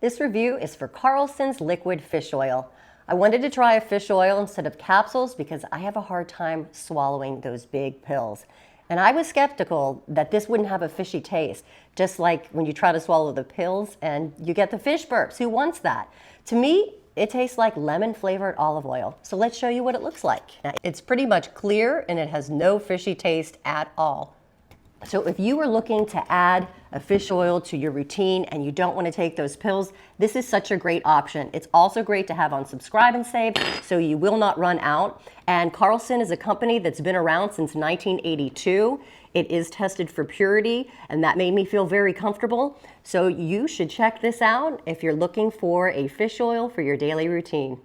This review is for Carlson's liquid fish oil. I wanted to try a fish oil instead of capsules because I have a hard time swallowing those big pills. And I was skeptical that this wouldn't have a fishy taste, just like when you try to swallow the pills and you get the fish burps. Who wants that? To me, it tastes like lemon flavored olive oil. So let's show you what it looks like. It's pretty much clear and it has no fishy taste at all. So if you are looking to add a fish oil to your routine and you don't want to take those pills, this is such a great option. It's also great to have on subscribe and save so you will not run out. And Carlson is a company that's been around since 1982. It is tested for purity and that made me feel very comfortable. So you should check this out if you're looking for a fish oil for your daily routine.